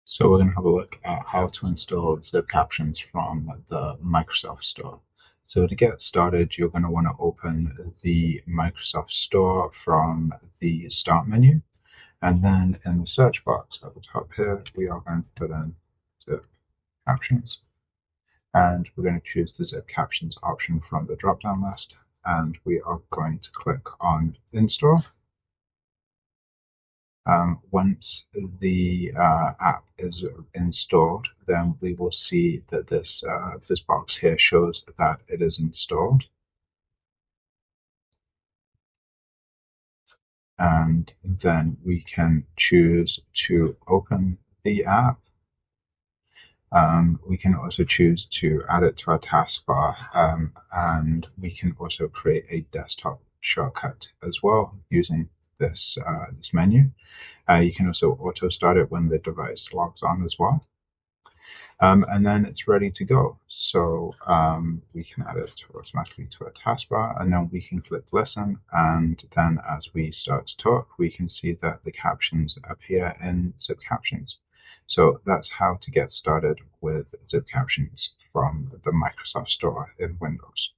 So we're going to have a look at how to install Zip Captions from the Microsoft Store. So to get started, you're going to want to open the Microsoft Store from the Start menu. And then in the search box at the top here, we are going to put in Zip Captions. And we're going to choose the Zip Captions option from the drop-down list. And we are going to click on Install. Once the app is installed, then we will see that this box here shows that it is installed, and then we can choose to open the app. We can also choose to add it to our taskbar, and we can also create a desktop shortcut as well using this menu. You can also auto start it when the device logs on as well. And then it's ready to go. So we can add it automatically to our taskbar, and then we can click listen. And then as we start to talk, we can see that the captions appear in Zip Captions. So that's how to get started with Zip Captions from the Microsoft Store in Windows.